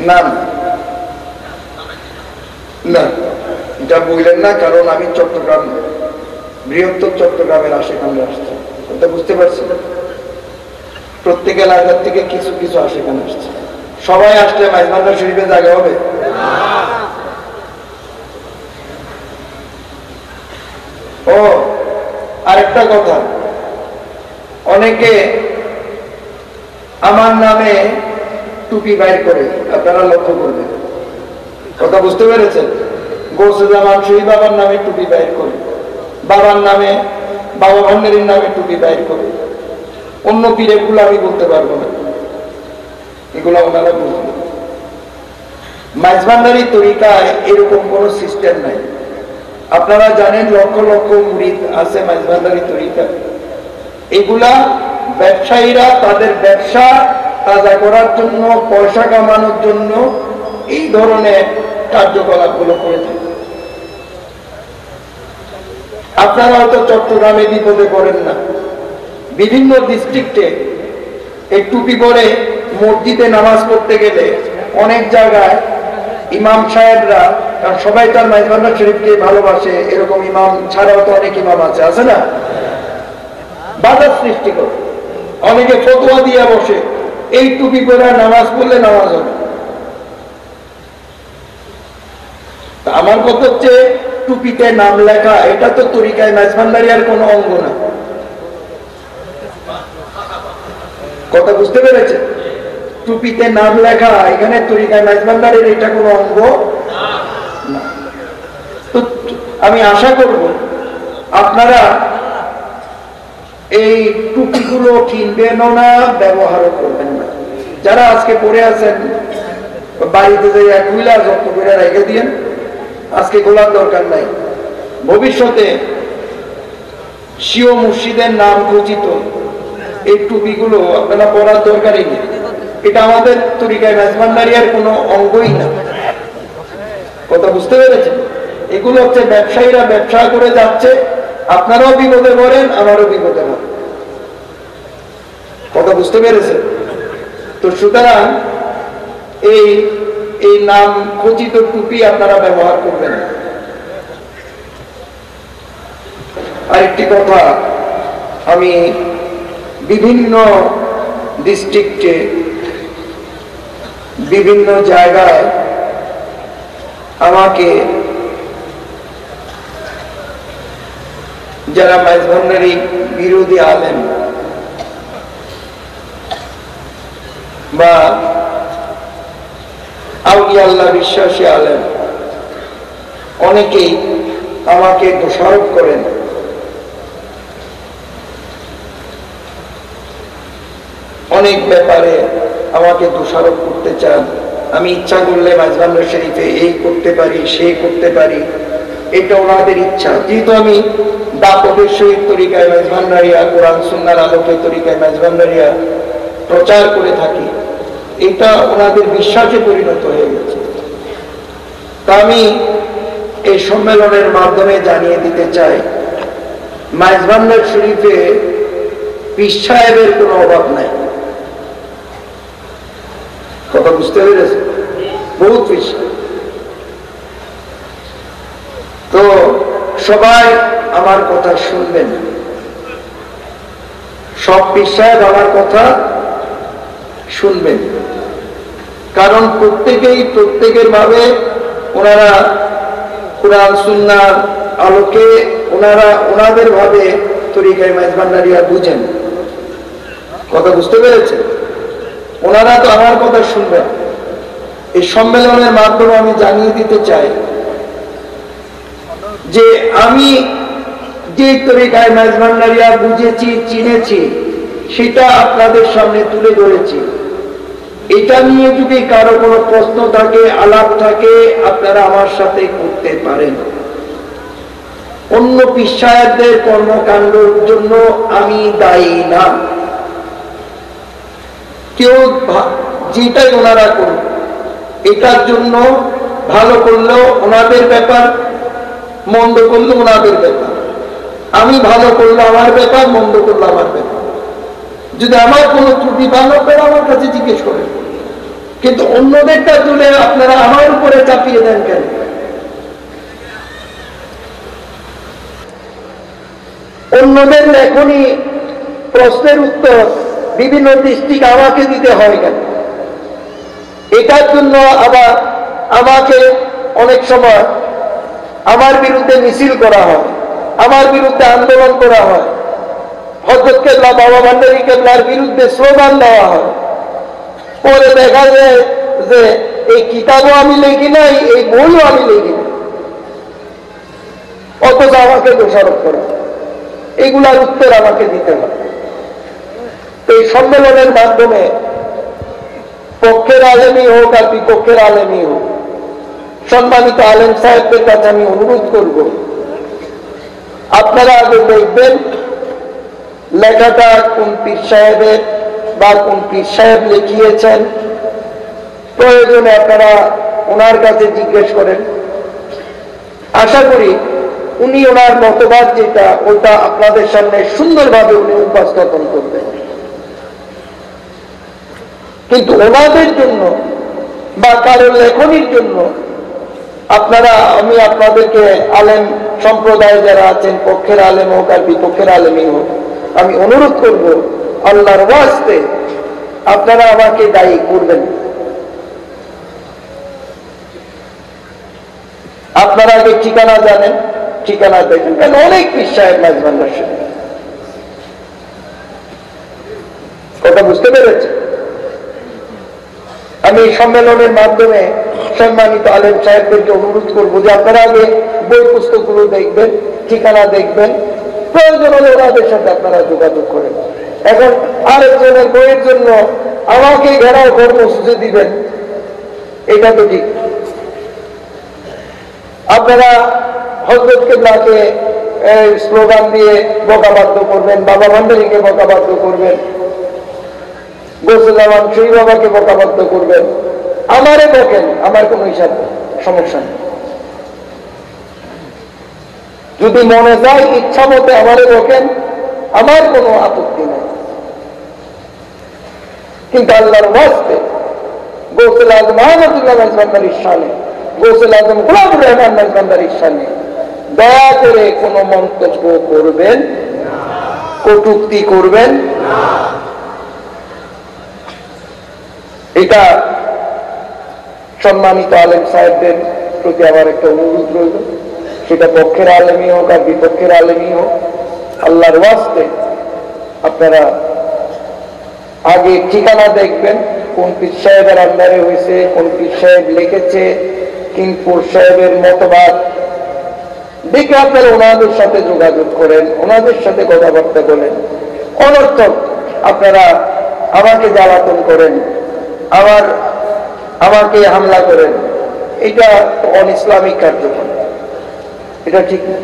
না না, এটা বললেন না, কারণ আমি চট্টগ্রাম, বৃহত্তর চট্টগ্রামের আশেপাশে আসছি, ওটা বুঝতে পারছি। প্রত্যেক এলাকার থেকে কিছু কিছু আশেপাশে আসছে। সবাই আসলে মাইজভান্ডার শরীফে জায়গা হবে? ও আরেকটা কথা, অনেকে আমার নামে টুপি বাইর করে, আপনারা লক্ষ্য করবেন। কথা বুঝতে পেরেছেন? গৌসুজ্জামান শরীফ বাবার নামে টুপি বাইর করে, বাবার নামে, বাবা ভান্ডারীর নামে টুপি বাইর করে। অন্য পীরের গুলো আমি বলতে পারবো না, এগুলো ওনারা বুঝবেন। মাইজভান্ডারী তরিকায় এরকম কোনো সিস্টেম নাই। আপনারা জানেন লক্ষ লক্ষ মুরিদ আছে মাইজভান্ডারী তরিকা। এগুলা ব্যবসায়ীরা তাদের ব্যবসা তাজা করার জন্য, পয়সা কামানোর জন্য এই ধরনের কার্যকলাপ গুলো করে থাকে। আপনারা হয়তো চট্টগ্রামে বিপদে পড়েন না, বিভিন্ন ডিস্ট্রিক্টে এই টুপি পরে মসজিদে নামাজ পড়তে গেলে অনেক জায়গায় ইমাম সাহেবরা, কারণ সবাই তার মাইজভান্ডার শরীফকে ভালোবাসে, এরকম ইমাম ছাড়াও তো অনেক ইমাম আছে না, বাধার সৃষ্টি করে। অনেকে ফতোয়া দিয়ে বসে এই টুপি পরে নামাজ পড়লে নামাজ হবে। আমার কথা হচ্ছে, টুপিতে নাম লেখা এটা তো তরিকায় মাইজভান্ডারিয়ার কোনো অঙ্গ না। কথা বুঝতে পেরেছে? টুপিতে নাম লেখা এখানে তরিকায় মাইজভান্ডারির এটা কোনো অঙ্গ না। তো আমি আশা করব আপনারা এই টুপিগুলো কিনবেনও না, ব্যবহারও করবেন না। যারা আজকে পড়ে আছেন বাড়িতে যাইয়া খুইলা যত্ন করে রেখে দিয়েন, আজকে গোলার দরকার নাই। ভবিষ্যতে শিও মুর্শিদের নাম খচিত এই টুপিগুলো আপনারা পরার দরকারই নেই। এটা আমাদের তরিকায় মাইজভান্ডারিয়ার কোনো অঙ্গই না। কথা বুঝতে পেরেছেন? এগুলো হচ্ছে ব্যবসায়ীরা ব্যবসা করে যাচ্ছে, আপনারাও বিপদে পড়েন, আমারও বিপদে পড়েন। কথা বুঝতে পেরেছেন? তো সুতরাং এই নাম খচিত টুপি আপনারা ব্যবহার করবেন। আরেকটি কথা, আমি বিভিন্ন ডিস্ট্রিক্টে, বিভিন্ন জায়গায় আমাকে যারা মাইজভান্ডারী বিরোধী আলেম বা আউলিয়া আল্লাহ বিশ্বাসী আলেম, অনেকেই আমাকে দোষারোপ করেন। অনেক ব্যাপারে আমাকে দোষারোপ করতে চান। আমি ইচ্ছা করলে মাইজভান্ডার শরীফে এই করতে পারি, সেই করতে পারি, এটা ওনাদের ইচ্ছা। যেহেতু আমি দাপটের সহিত তরিকায় মাইজভান্ডারিয়া, কোরআন সুন্নাহর আলোকে তরিকায় মাইজভান্ডারিয়া প্রচার করে থাকি, এটা ওনাদের বিশ্বাসে পরিণত হয়ে গেছে। তা আমি এই সম্মেলনের মাধ্যমে জানিয়ে দিতে চাই, মাইজভান্ডার শরীফে পীর সাহেবের কোনো অভাব নাই। কথা বুঝতে পেরেছে? বহুত পীর সাহেব। তো সবাই আমার কথা শুনবেন, সব পীর সাহেব আমার কথা শুনবেন, কারণ প্রত্যেকেই প্রত্যেকের ভাবে ওনারা কোরআন সুন্নাহর আলোকে ওনারা ওনাদের ভাবে তরিকায় মাইজভান্ডারিয়া বুঝেন। কথা বুঝতে পেরেছে? ওনারা তো আমার কথা শুনবেন। এই সম্মেলনের মাধ্যমে আমি জানিয়ে দিতে চাই যে আমি যে তরিকায় মাইজভান্ডারিয়া বুঝেছি, চিনেছি, সেটা আপনাদের সামনে তুলে ধরেছি। এটা নিয়ে যদি কারো কোনো প্রশ্ন থাকে, আলাপ থাকে, আপনারা আমার সাথে করতে পারেন। অন্য পীর সাহেবদের কর্মকাণ্ডের জন্য আমি দায়ী না। কেউ যেটাই ওনারা করুন, এটার জন্য ভালো করলেও ওনাদের ব্যাপার, মন্দ করলে ওনাদের ব্যাপার। আমি ভালো করলে আমার ব্যাপার, মন্দ করলে আমার ব্যাপার। যদি আমার কোনো ত্রুটি ভালো করে আমার কাছে জিজ্ঞেস করেন, কিন্তু অন্যদেরটা তুলে আপনারা আমার উপরে চাপিয়ে দেন কেন? অন্যদের লেখনী প্রশ্নের উত্তর বিভিন্ন ডিস্ট্রিক্ট আমাকে দিতে হয় কেন? এটার জন্য আবার আমাকে অনেক সময় আমার বিরুদ্ধে মিছিল করা হয়, আমার বিরুদ্ধে আন্দোলন করা হয়, হযরত কেবলা বাবা ভান্ডারী কেবলার বিরুদ্ধে স্লোগান দেওয়া হয়। পরে দেখা যায় যে এই কিতাবও আমি লিখি নাই, এই বইও আমি লিখি নাই, অথচ আমাকে দোষারোপ করা, এগুলার উত্তর আমাকে দিতে হবে। এই সম্মেলনের মাধ্যমে পক্ষের আলেমই হোক আর বিপক্ষের আলেমই হোক, সম্মানিত আলেম সাহেবদের কাছে আমি অনুরোধ করব, আপনারা আগে দেখবেন লেখাটা কোন পীর সাহেবের বা কোন পীর সাহেব লিখিয়েছেন। প্রয়োজনে আপনারা ওনার কাছে জিজ্ঞেস করেন। আশা করি উনি ওনার মতবাদ যেটা ওটা আপনাদের সামনে সুন্দরভাবে উনি উপস্থাপন করবেন। কিন্তু ওনাদের জন্য বা কারোর লেখনির জন্য আপনারা, আমি আপনাদেরকে আলেম সম্প্রদায় যারা আছেন, পক্ষের আলেম হোক আর বিপক্ষের আলেমই হোক, আমি অনুরোধ করব আল্লাহর ওয়াস্তে আপনারা আমাকে দায়ী করবেন। আপনারা আগে ঠিকানা জানেন, ঠিকানা দেখেন, কারণ অনেক পীর সাহেব মাঝভান্ডার শুনে কথা বুঝতে পেরেছে। আমি এই সম্মেলনের মাধ্যমে সম্মানিত আলেম সাহেবদেরকে অনুরোধ করবো যে আপনারা আগে বই পুস্তকগুলো দেখবেন, ঠিকানা দেখবেন, প্রয়োজন হলে ওনাদের সাথে আপনারা যোগাযোগ করেন। এখন আরেকজনের বইয়ের জন্য আমাকে ঘেরাও কর্মসূচি দিবেন, এটা তো ঠিক। আপনারা হযরত কেবলাকে স্লোগান দিয়ে বকাবাধ্য করবেন, বাবা ভান্ডারীকে বকাবাধ্য করবেন, গোসল সেই বাবাকে বকাবাধ্য করবেন, আমারে বকেন, আমার কোন হিসাব সমস্যা নেই। যদি মনে যায় ইচ্ছা মতে আমারে বকেন, আমার কোনো আপত্তি নেই। কিন্তু আল্লাহর ওয়াস্তে গোসল আজম আহমদুল্লাহ মাঝভান্ডারীর শানে, গোসল আজম গোলামুর রহমান মাঝভান্ডারীর শানে দয়া করে কোনো মন্তব্য করবেন, কটূক্তি করবেন। এটা সম্মানিত আলেম সাহেবদের প্রতি আমার একটা অনুরোধ রইল, সেটা পক্ষের আলেমই হোক আর বিপক্ষের আলেমই হোক, আল্লাহর ওয়াস্তে আপনারা আগে ঠিকানা দেখবেন, কোন পীর সাহেবের আন্ডারে হয়েছে, কোন পীর সাহেব লিখেছে, কিংপুর সাহেবের মতবাদ দেখে আপনারা ওনাদের সাথে যোগাযোগ করেন, ওনাদের সাথে কথাবার্তা বলেন। অনর্থক আপনারা আমাকে জ্বালাতন করেন, আমাকে হামলা করেন, এটা অন ইসলামিক কার্যক্রম, এটা ঠিক না।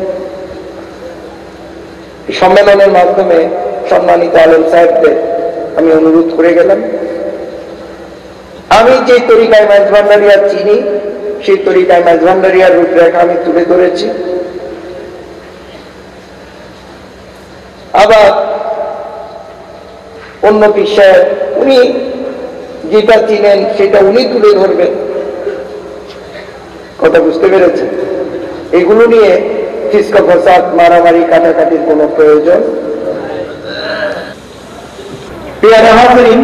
সম্মেলনের মাধ্যমে সম্মানিত আলেম সাহেবদের আমি অনুরোধ করে গেলাম, আমি যে তরিকায় মাঝভান্ডারিয়া চিনি সেই তরিকায় মাঝভান্ডারিয়ার রূপরেখা আমি তুলে ধরেছি। আবার অন্য পীর সাহেব উনি যেটা চিনেন সেটা উনি তুলে ধরবেন, কথা বুঝতে পেরেছেন। এগুলো নিয়ে ফিসকা ফসাদ, মারামারি, কাটাকাটির কোনো প্রয়োজন। প্রিয় হাজিরিন,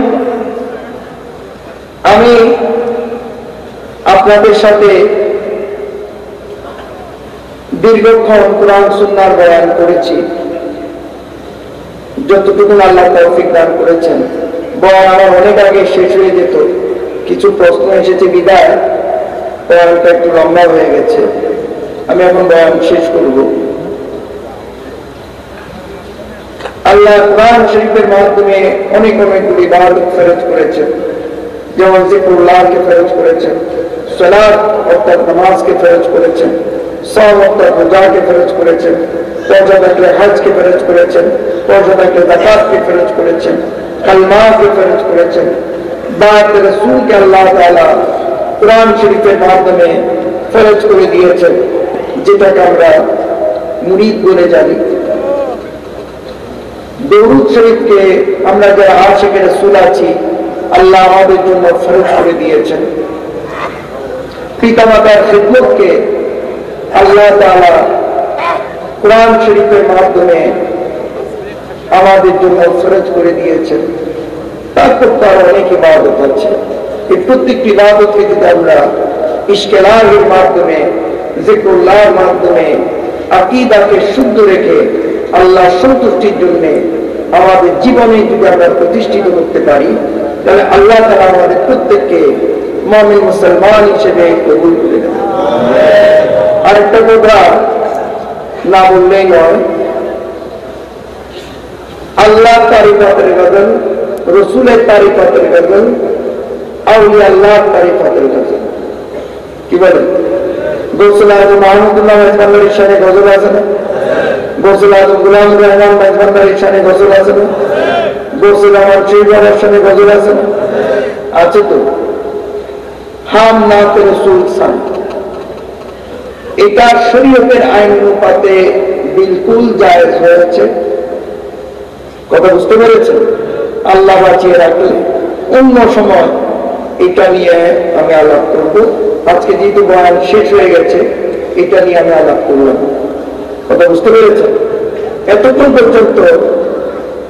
আমি আপনাদের সাথে দীর্ঘক্ষণ কুরআন সুন্নাহর বয়ান করেছি, যতটুকু আল্লাহ তৌফিক দান করেছেন। বয়ান আমার অনেক আগে শেষ হয়ে যেত, কিছু প্রশ্ন এসেছে বিদায় বয়ানটা একটু লম্বা হয়ে গেছে। আমি এখন বয়ান শেষ করব। আল্লাহ কুরআন শরীফের মাধ্যমে অনেকগুলি ইবাদত ফরজ করেছেন, যেমন জিকরুল্লাহকে ফরজ করেছেন, সালাত অর্থাৎ নামাজকে ফরজ করেছেন, সাওম অর্থাৎ রোজাকে ফরজ করেছেন, রোজা থাকলে হজকে ফরজ করেছেন, রোজা থাকলে যাকাতকে ফরজ করেছেন, কালমাকে ফরজ করেছেন। বাত রাসূলকে আল্লাহ তাআলা কুরআন শরীফের মাধ্যমে ফরজ করে দিয়েছেন, যেটাকে আমরা মুরিদ বলে জানি। দরুদ শরীফকে আমরা যারা আশিকে রাসূল আছি আল্লাহ আমাদের জন্য ফরজ করে দিয়েছেন। পিতামাতার খিদমতকে আল্লাহ তাআলা কোরআন শরীফের মাধ্যমে আমাদের জন্য ফরজ করে দিয়েছেন। তারপর তার অনেক ইবাদত আছে। এই প্রত্যেকটি ইবাদতকে যদি আমরা ইশকেলাহের মাধ্যমে, জিক্রুল্লাহর মাধ্যমে, আকীদাকে শুদ্ধ রেখে আল্লাহ সন্তুষ্টির জন্য আমাদের জীবনে যদি আমরা প্রতিষ্ঠিত করতে পারি, তাহলে আল্লাহ তাআলা আমাদের প্রত্যেককে মুমিন মুসলমান হিসেবে কবুল করে নেবেন। আরেকটা কথা না বললেই নয়, আল্লাহ তারিফাতের গজল, রসুলের তারিফাতের গজল, আউলিয়া আল্লাহর তারিফাতের গজল। কি বলেন? গৌসুল আজম মাহমুদুল্লাহ মেজবান্ডারির শানে গজল আছে না? গৌসুল আজম গোলাম রহমান মেজবান্ডারির শানে গজল আছে না? গৌসুল আমার চিরবাবার শানে গজল আছে না? আছে তো। হাম নাতে রসুল সান, এটা শরীয়তের আইন অনুপাতে বিলকুল জায়েজ হয়েছে। কথা বুঝতে পেরেছেন? আল্লাহ বাঁচিয়ে রাখলে অন্য সময় এটা নিয়ে আমি আলাপ করব। আজকে যেহেতু বয়ান শেষ হয়ে গেছে, এটা নিয়ে আমি আলাপ করলাম। কথা বুঝতে পেরেছেন? এতক্ষণ পর্যন্ত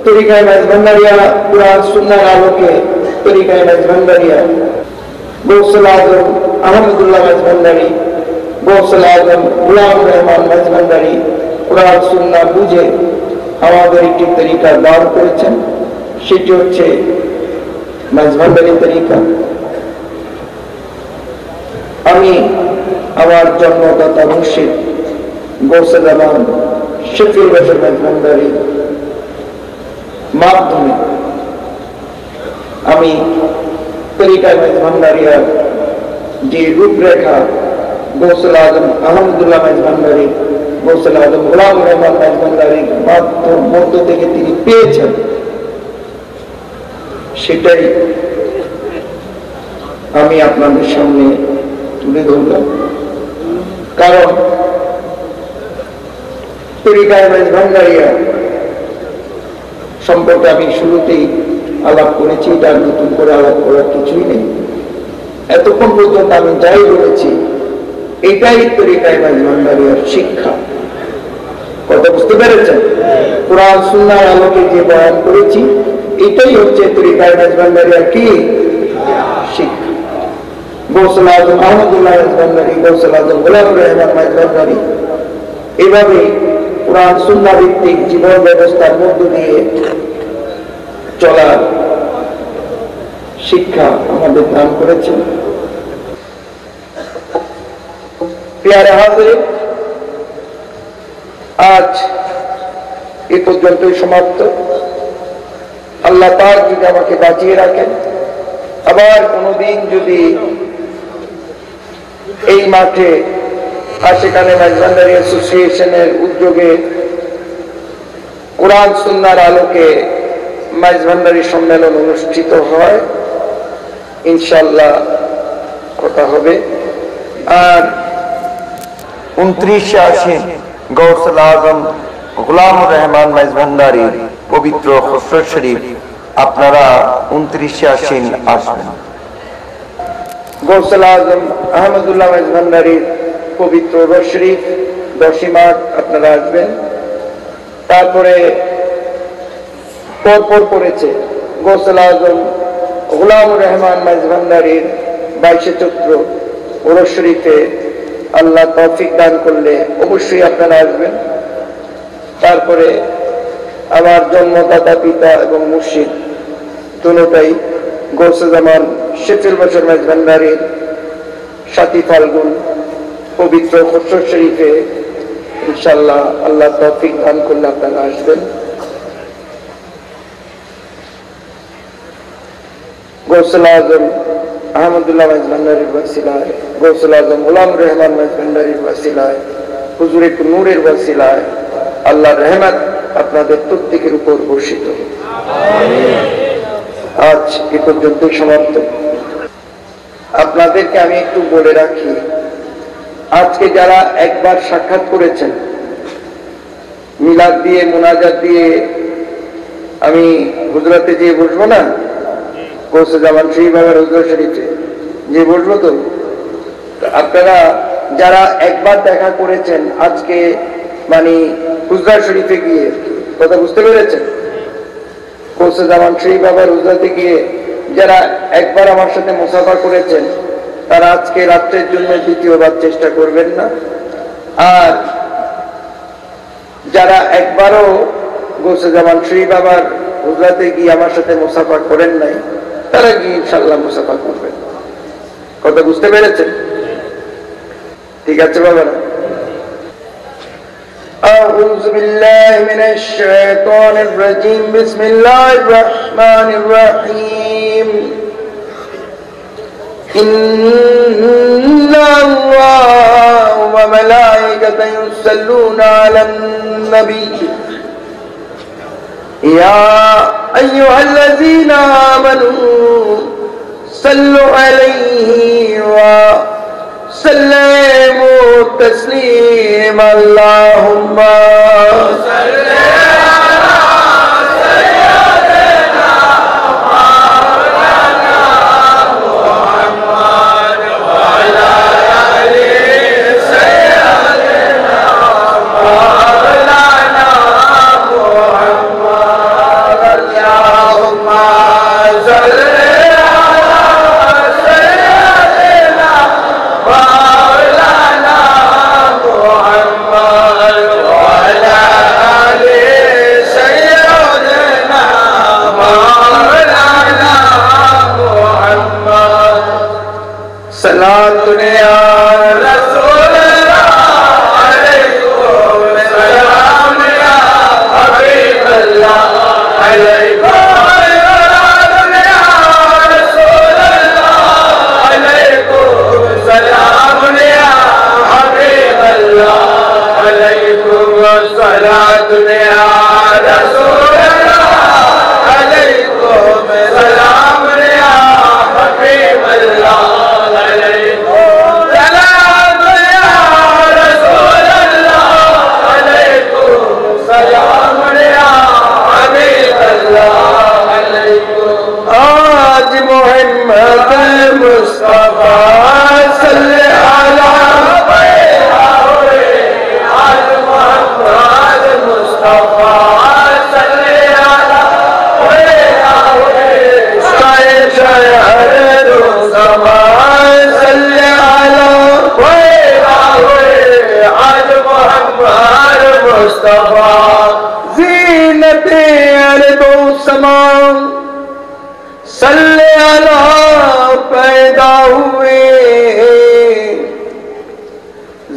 তরিকায়ে মেজবান্ডারিয়া কুরআন সুন্নাহর আলোকে তরিকায়ে মেজবান্ডারিয়া গৌসুল আজম আহমদুল্লাহ মেজবান্ডারি, গৌসুল আজম গোলাম রহমান মেজবান্ডারি কুরআন সুন্নাহ বুঝে আমাদের একটি তরিকা দান করেছেন। সেটি হচ্ছে মেজবান্ডারি তরিকা। আমি আমার জন্মদাতা মুর্শিদ গৌসে জামান শফিউল বাশর মেজবান্ডারি মাধ্যমে আমি তরিকা মেজবান্ডারিয়ার যে রূপরেখা গৌসুল আজম আহমদুল্লাহ মেজবান্ডারি, গৌসুল আজম গোলাম রহমান মেজবান্ডারির মধ্য থেকে তিনি পেয়েছেন, সেটাই আমি আপনাদের সামনে তুলে ধরলাম। কারণ তরিকায়ে মেজবান্ডারিয়া সম্পর্কে আমি শুরুতেই আলাপ করেছি, তার নতুন করে আলাপ করার কিছুই নেই। এতক্ষণ পর্যন্ত আমি যাই বলেছি, এটাই তরিকায়ে মেজবান্ডারিয়ার শিক্ষা। কথা বুঝতে পেরেছেন? কুরআন সুন্নাহর আলোকে যে বয়ান করেছি, এটাই হচ্ছে তরিকায়ে মেজবান্ডারিয়ার কি শিক্ষা। গৌসুল আজম আহমদুল্লাহ মেজবান্ডারি, গৌসুল আজম গোলাম রহমান মেজবান্ডারি এভাবে কুরআন সুন্নাহ ভিত্তিক জীবন ব্যবস্থার মধ্য দিয়ে চলার শিক্ষা আমাদের দান করেছেন। প্রিয় হাজিরিন, আজ এ পর্যন্তই সমাপ্ত। আল্লাহ পাক যদি আমাকে বাঁচিয়ে রাখেন, আবার কোনদিন যদি এই মাঠে আশিকানে মেজবান্ডারি অ্যাসোসিয়েশনের উদ্যোগে কুরআন সুন্নাহর আলোকে মেজবান্ডারি সম্মেলন অনুষ্ঠিত হয়, ইনশাআল্লাহ কথা হবে। আর 29 আশ্বিন গৌসুল আজম গোলাম রহমান মেজবান্ডারির পবিত্র খুসরত শরীফ আপনারা 29 আশ্বিন আসবেন। গৌসুল আজম আহমদুল্লাহ মেজবান্ডারির পবিত্র রোজ শরীফ 10 মার্চ আপনারা আসবেন। তারপরে পরপর পড়েছে গৌসুল আজম গোলাম রহমান মেজবান্ডারির 22 চৈত্র রোজ শরীফে আল্লাহ তৌফিক দান করলে অবশ্যই আপনারা আসবেন। তারপরে আমার জন্মদাতা পিতা এবং মুর্শিদ দুটোটাই গৌসে জামান শফিউল বাশর মেজবান্ডারির 7 ফাল্গুন পবিত্র খুসরত শরীফে ইনশাআল্লাহ আল্লাহ তৌফিক দান করলে আপনারা আসবেন। গৌসুল আজম আহমদুল্লাহ মেজবান্ডারির ওয়াসিলায়, গৌসুল আজম গোলাম রহমান মেজবান্ডারির ওয়াসিলায়, হুজুরে নূরের ওয়াসিলায় আল্লাহর রহমত আপনাদের প্রত্যেকের উপর বর্ষিত। আজ এ পর্যন্ত সমাপ্ত। আপনাদেরকে আমি একটু বলে রাখি, আজকে যারা একবার সাক্ষাৎ করেছেন, মিলাদ দিয়ে মুনাজাত দিয়ে আমি হুজরাতে যেয়ে বসবো না, গৌসে জামান শরীফ বাবার হুজুর শরীফে যে বসবো তো আপনারা যারা একবার দেখা করেছেন আজকে মানে হুজরা শরীফে গিয়ে, কথা বুঝতে পেরেছেন? গৌসে জামান শরীফ বাবার হুজরাতে গিয়ে যারা একবার আমার সাথে মুসাফা করেছেন তারা আজকে রাত্রের জন্য দ্বিতীয়বার চেষ্টা করবেন না। আর যারা একবারও গৌসে জামান শরীফ বাবার হুজরাতে গিয়ে আমার সাথে মুসাফা করেন নাই তারা গিয়ে ইনশাআল্লাহ মুসাফা করবেন। কথা বুঝতে পেরেছেন? ঠিক আছে বাবারা। أعوذ بالله من الشيطان الرجيم بسم الله الرحمن الرحيم إن الله وملائكته يصلون على النبي يا أيها الذين آمنوا صلوا عليه وسلموا تسليما اللهم صل على سيدنا مولانا محمد وعلى آل سيدنا مولانا محمد اللهم صل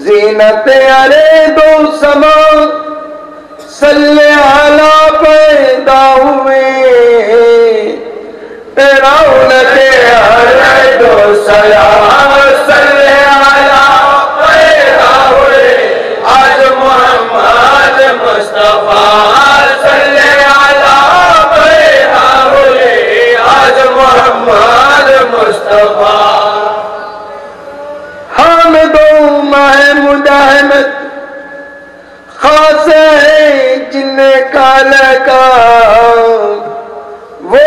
जीनते अरे दो समा सल्ले आला पैदा हुए तेरा उनके अरे दो सलाम सल्ले आला पैदा हुए आज मोहम्मद मुस्तफा सल्ले आला पैदा हुए आज मोहम्मद मुस्तफा हम दो महमूद अहमद खास है जिन्हें काला का वो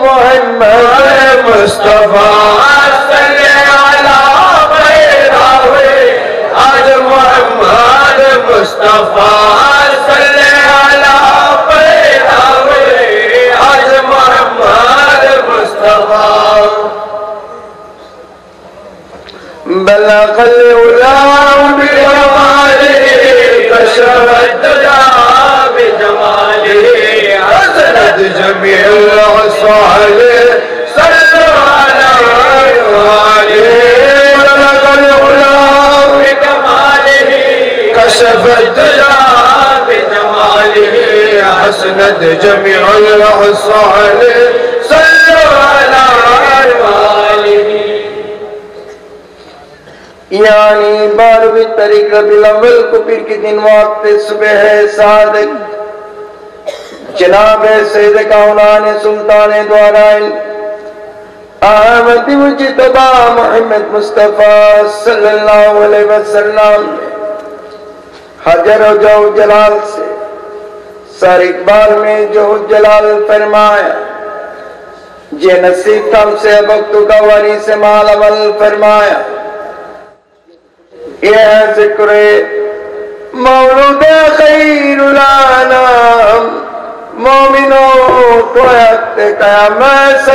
मोहम्मद मुस्तफा सल्ले अला पैदा हुए आज मोहम्मद मुस्तफा सल्ले अला पैदा हुए आज मोहम्मद मुस्तफा بلغ العلا بجماله كشف الدجى بجماله حسنت جميع العصال صلوا عليه وآله بلغ العلا بجماله كشف الدجى بجماله حسنت جميع العصال صلوا عليه وآله यानी 12वीं तारीख रबीउल अव्वल को पीर के दिन वक्त सुबह सादिक जनाब सैयद काउनान सुल्तान द्वाराइन अहमद मुज्तबा मोहम्मद मुस्तफा सल्लल्लाहु अलैहि वसल्लम हजर और जो जलाल से सर इकबाल में जो जलाल फरमाया जे नसीब कम से वक्त का वाली से माल अमल फरमाया। ये है जिक्र मौलूद खैरुल आलम मोमिनो तो क़यामत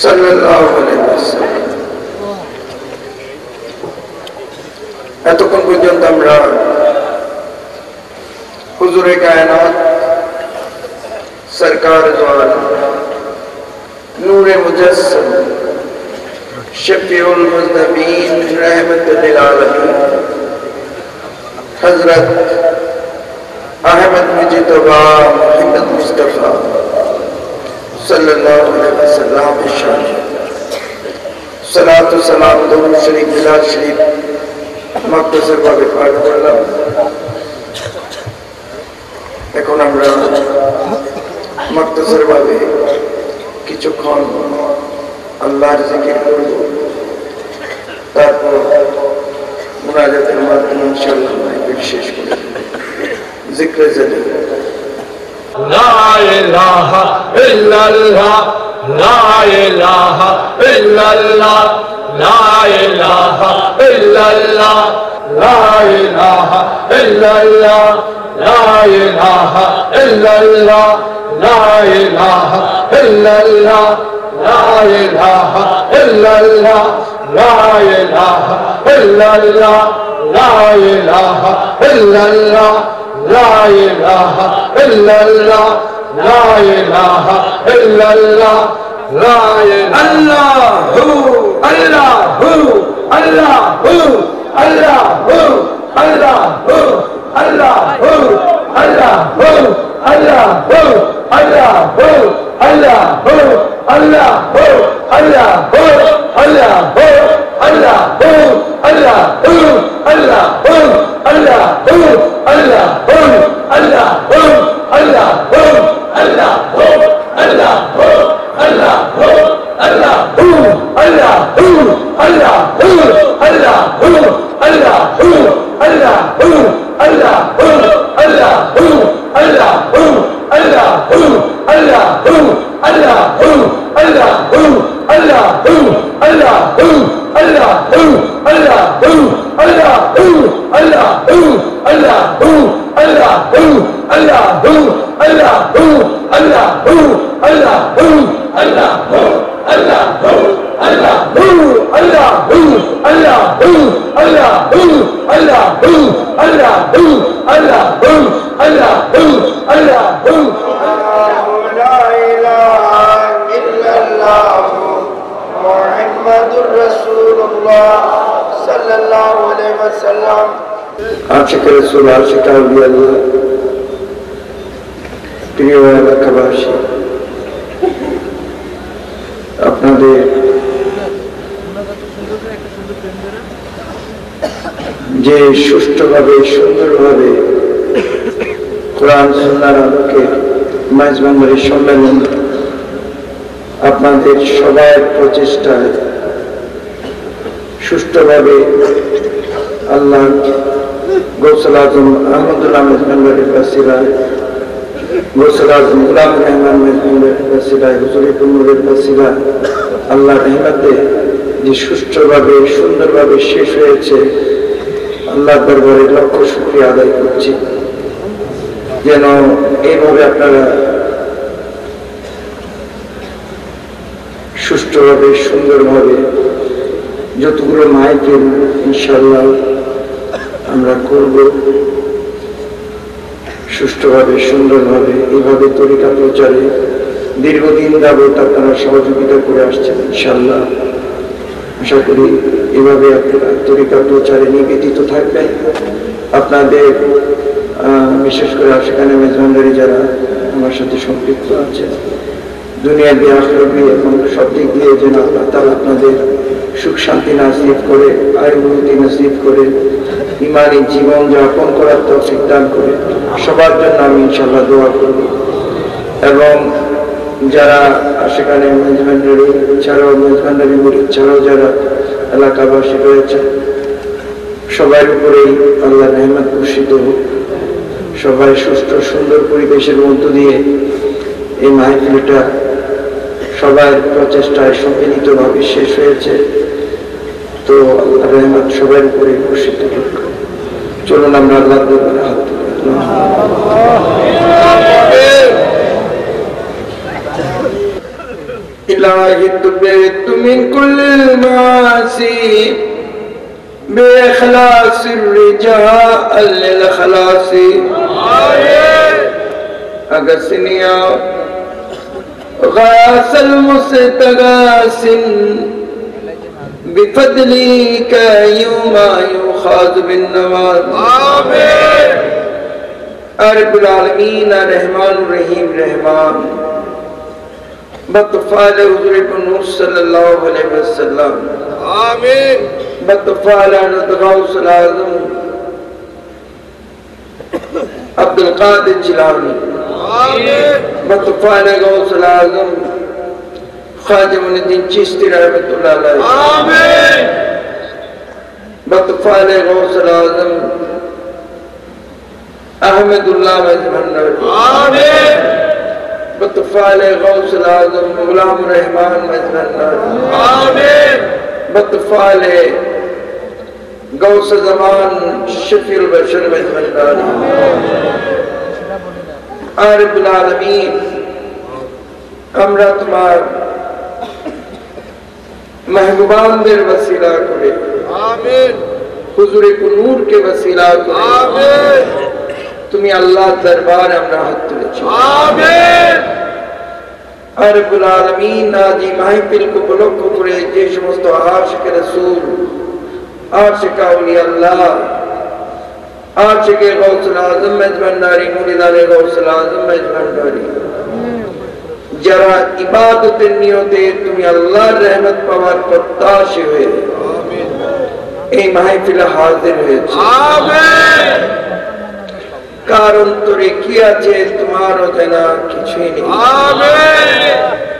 सल्लल्लाहु अलैहि এতক্ষণ পর্যন্ত আমরা হুজুরে কায়নাত সরকার দ্বারা নূরে মুজস্সম शफीउल मुज़नबीन रहमतुल लिल आलमीन हज़रत अहमद मुज्तबा मोहम्मद मुस्तफा सल्लल्लाहु अलैहि वसल्लम शान सलातु सलाम दुरूद शरीफ मिलाद शरीफ मुख्तसर भाবে পাঠ করলাম। এখন আমরা মুख्तसर ভাবে কিছুক্ষণ আল্লাহর জিকির করব। তারপর মুনাজাতের মাধ্যমে ইনশাআল্লাহ মাহফিল শেষ করে জিক্রে জারি লা ইলাহা ইল্লাল্লাহ লা ইলাহা ইল্লাল্লাহ লা ইলাহা ইল্লাল্লাহ লা ইলাহা ইল্লাল্লাহ লা ইলাহা ইল্লাল্লাহ লা ইলাহা ইল্লাল্লাহ লা ইলাহা ইল্লাল্লাহ লা ইলাহা ইল্লাল্লাহ লা ইলাহা ইল্লাল্লাহ لا إله إلا الله لا إله إلا الله لا إله الله الله الله الله الله الله आशिक रसूल आशिक अलिया प्रिय এলাকাবাসী আপনাদের যে সুষ্ঠুভাবে সুন্দরভাবে কোরআন সুন্নাহর আলোকে মাইজবান্ডারি সম্মেলন আপনাদের সবার প্রচেষ্টায় সুষ্ঠুভাবে আল্লাহ গৌসুল আজম আহমদুল্লাহ মেজবান্ডারির বাসিলায় গৌসুল আজম গুলাম রহমান মেজবান্ডারির বাসিলায় হুজুরিপুর নূরের বাসিলায় আল্লাহ রহমতে যে সুষ্ঠুভাবে সুন্দরভাবে শেষ হয়েছে আল্লাহ দরবারে লক্ষ শুকরিয়া আদায় করছি যেন এইভাবে আপনারা সুষ্ঠুভাবে সুন্দরভাবে যতগুলো মাইকেল ইনশাআল্লাহ আমরা করব সুষ্ঠুভাবে সুন্দরভাবে এইভাবে তরিকা প্রচারে দীর্ঘদিন যাবত আপনারা সহযোগিতা করে আসছেন ইনশাআল্লাহ আশা করি এভাবে আপনারা তরিকা প্রচারে নিবেদিত থাকবেন আপনাদের বিশেষ করে সেখানে মেজবান্ডারি যারা আমার সাথে সম্পৃক্ত আছে দুনিয়ার বিহাসী এবং সব দিক দিয়ে যেন আল্লাহ তাআলা আপনাদের সুখ শান্তি নাসিব করে আয়ুবৃদ্ধি নাসিব করে ইমানি জীবন যাপন করার তৌফিক দান করে সবার জন্য আমি ইনশাআল্লাহ দোয়া করব এবং যারা সেখানে মেজবান্ডারি ছাড়াও মেজবান্ডারি মুরিদ ছাড়াও যারা এলাকাবাসী রয়েছে সবার উপরেই আল্লাহ রহমত বর্ষিত হোক সবাই সুস্থ সুন্দর পরিবেশের মধ্য দিয়ে এই মাহফিলটা সবার প্রচেষ্টায় সম্মিলিতভাবে শেষ হয়েছে তো আল্লাহ রহমত সবার উপরে বর্ষিত হোক চলুন আমরা আল্লাহর দরবারে হাত তুলি إلهي تبعت من كل المعاصي بإخلاص الرجاء للخلاص أغسنيا غاث المستغاث بفضلك يوم يؤخذ بالنواز آمين رب العالمين الرحمن الرحيم رحمان بطفال حضور نور صلی اللہ علیہ وسلم آمین بطفال غوث العظم عبد القادر جیلانی آمین بطفال غوث العظم خواجہ معین الدین چشتی رحمۃ اللہ علیہ آمین बतफ़ाले गौसल आज़म अहमदुल्लाह मजभंडारी, आमीन। बतफ़ाले गौसल आज़म गुलाम रहमान मजभंडारी, आमीन। बतफ़ाले गौस ज़मान शफीउल बशर मजभंडारी, रब्बुल आलमीन আমরা তোমার মেহবুবানদের ওসিলা করে, आमीन। হুজুরে কুনুরকে ওসিলা করে, आमीन। তুমি আল্লাহর দরবারে আমরা হাত তুলেছি। आमीन। রব্বুল আলামিন আজ এই মাহফিলকে উপলক্ষ করে যে সমস্ত আশিক রাসূল, আশিক আউলিয়া আল্লাহ, আশিক গৌসুল আজম মেজবান্ডারি, মুরিদানে গৌসুল আজম মেজবান্ডারি, যারা ইবাদতের নিয়তে তুমি আল্লাহর রহমত পাওয়ার প্রত্যাশী হয়ে এই মাহফিলে হাজির হয়েছে, आमीन। কারণ তোরে কি আছে তোমার অজানা কিছুই নেই। आमीन।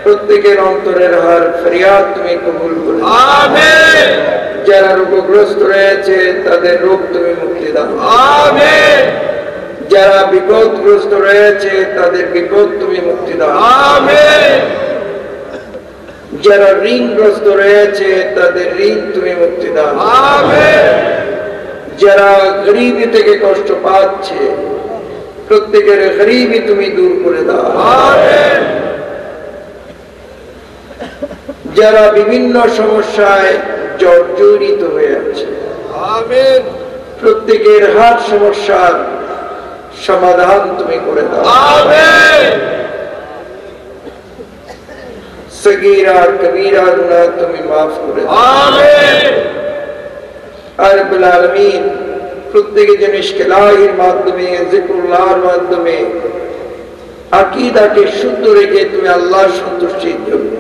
প্রত্যেকের অন্তরের হার ফরিয়াদ তুমি কবুল করে। आमीन। যারা রোগগ্রস্ত রয়েছে তাদের রোগ তুমি মুক্তি দাও। आमीन। যারা বিপদগ্রস্ত রয়েছে তাদের বিপদ তুমি মুক্তি দাও। आमीन। যারা ঋণগ্রস্ত রয়েছে তাদের ঋণ তুমি মুক্তি দাও। आमीन। যারা গরিবি থেকে কষ্ট পাচ্ছে প্রত্যেকের গরিবি তুমি দূর করে দাও। आमीन। যারা বিভিন্ন সমস্যায় জর্জরিত হয়ে আছে आमीन। প্রত্যেকের হার সমস্যার সমাধান তুমি করে দাও। आमीन। সগীরা কবীরা গুনাহ তুমি মাফ করে দাও। आमीन। রব্বুল আলামিন প্রত্যেকে যেন ইশকেলাহির মাধ্যমে, জিকরুল্লাহর মাধ্যমে আকীদাকে শুদ্ধ রেখে তুমি আল্লাহর সন্তুষ্টির জন্য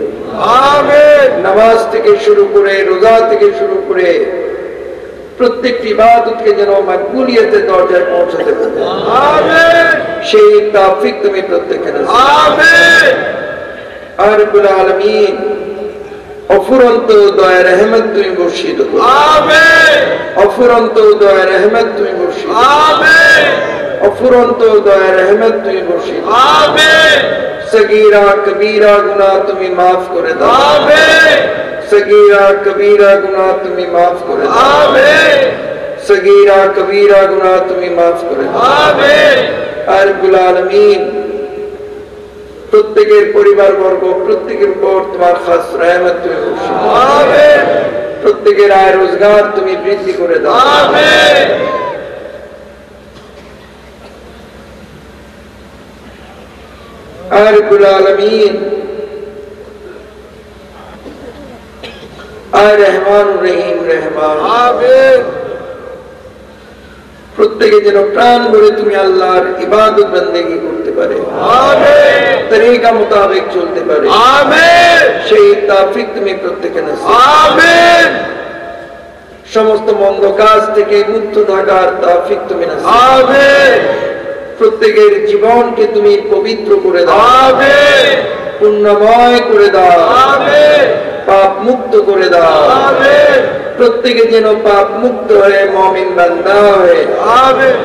आमीन। নামাজ থেকে শুরু করে, রোজা থেকে শুরু করে প্রত্যেকটি ইবাদতকে যেন মাকবুলিয়তের দরজায় পৌঁছাতে পারে, आमीन। সেই তৌফিক তুমি প্রত্যেককে নসিব করো। आमीन। রব্বুল আলামিন অফুরন্ত দয়া রহমত তুমি বর্ষিত করো। आमीन। অফুরন্ত দয়া রহমত তুমি বর্ষিত করো। आमीन। অফুরন্ত দয়া রহমত তুমি বর্ষিত করো। आमीन। সগীরা কবীরা গুনাহ তুমি মাফ করে দাও। आमीन। সগীরা কবীরা গুনাহ তুমি মাফ করে দাও। आमीन। সগীরা কবীরা গুনাহ তুমি মাফ করে দাও। आमीन। রব্বুল আলামিন প্রত্যেকের পরিবার বর্গ প্রত্যেকের উপর তোমার খাস রহমত তুমি বর্ষিত করো। आमीन। প্রত্যেকের আয় রোজগার তুমি বৃদ্ধি করে দাও। आमीन। রব্বুল আলামিন আয় রহমান রহিম রহমান, आमीन। প্রত্যেকে যেন প্রাণ ভরে তুমি আল্লাহর ইবাদত বন্দেগী করতে পারে, आमीन। তরিকা মোতাবেক চলতে পারে, आमीन। সেই তৌফিক তুমি প্রত্যেকে নসিব করো। आमीन। সমস্ত মন্দ কাজ থেকে মুক্ত থাকার তৌফিক তুমি নসিব করো। आमीन। প্রত্যেকের জীবনকে তুমি পবিত্র করে দাও, आमीन। পুণ্যময় করে দাও, आमीन। পাপ মুক্ত করে দাও। आमीन। প্রত্যেকে যেন পাপ মুক্ত হয়ে মুমিন বান্দা হয়ে आमीन।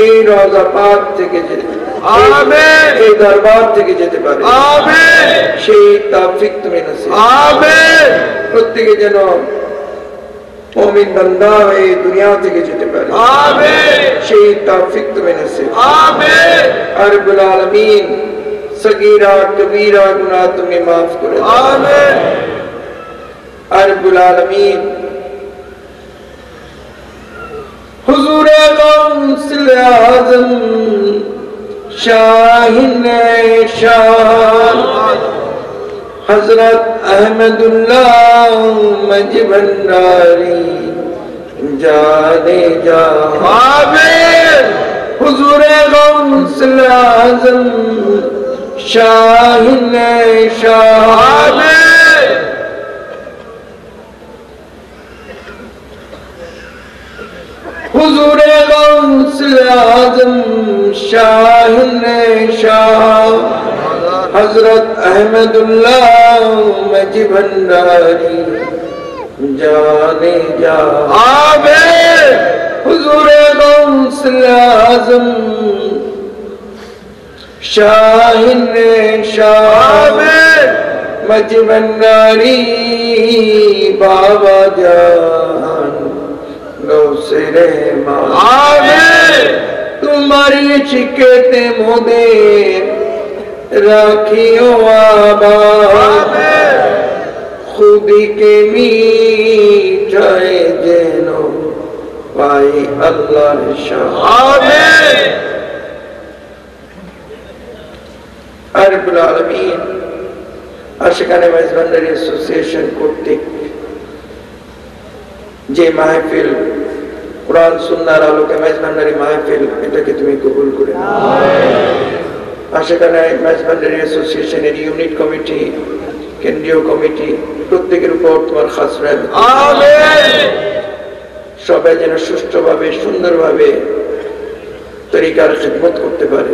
এই রওজা পাক থেকে যেতে, आमीन। এই দরবার থেকে যেতে পারে, आमीन। সেই তৌফিক তুমি নসিব করো। आमीन। প্রত্যেকে যেন মুমিন বান্দা হয়ে দুনিয়া থেকে যেতে পারে, आमीन। সেই তৌফিক তুমি নসিব করো। आमीन। রব্বুল আলামিন সগীরা কবীরা গুনাহ তুমি মাফ করে দাও। आमीन। রব্বুল আলামিন হুজুরে গৌসুল আজম শাহিনে শান হযরত আহমদুল্লাহ মজভন্ডারি জানে যা। आमीन। হুজুরে গৌসুল আজম শাহিনে শান आमीन। হুজুরে গৌসুল আজম শাহিনে শাহ হযরত আহমদুল্লাহ মজভন্ডারি জানে যা। आमीन। गौसल आज़म शाहीन शाह मजबंगारी बाबा जान गौसे रहमान तुम्हारी शिकते मोदे राखियो आबाद खुदी के मीठाए जेनो पाई अल्लाह शाह रब्बुल आलमीन আশিকানে মেজবান্ডারি অ্যাসোসিয়েশন কর্তৃক যে মাহফিল কোরআন সুন্নাহর আলোকে মেজবান্ডারি মাহফিল এটাকে তুমি কবুল করে আশিকানে মেজবান্ডারি অ্যাসোসিয়েশনের ইউনিট কমিটি কেন্দ্রীয় কমিটি প্রত্যেকের উপর তোমার খাস রহমত আমিন সবাই যেন সুষ্ঠুভাবে সুন্দরভাবে তরিকার খিদমত করতে পারে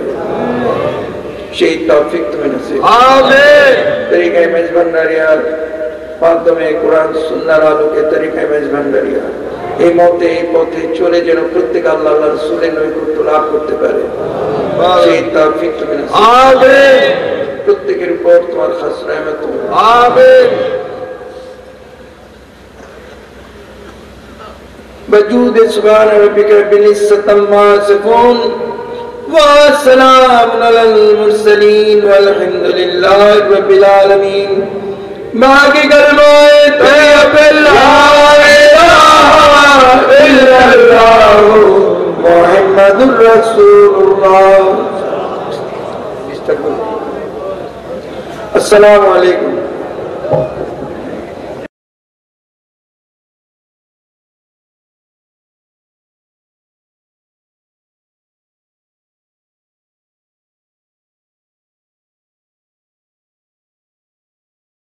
সেই তৌফিক তুমি নসিব আমিন তরিকায়ে মেজবান্ডারিয়ার মাধ্যমে কোরআন সুন্নাহর আলোকে তরিকায়ে মেজবান্ডারিয়া এই মতে এই পথে চলে যেন প্রত্যেক আল্লাহ আল্লাহর রাসূলের নৈকট্য লাভ করতে পারে সেই তৌফিক তুমি নসিব আমিন প্রত্যেকের উপর তোমার খাস রহমত আমিন वजूद सुभान रब्बिक रब्बिल इज्जति अम्मा यसिफून والسلام على المرسلين والحمد لله رب العالمين باقي كلمات طيب لا اله الا الله محمد رسول الله السلام عليكم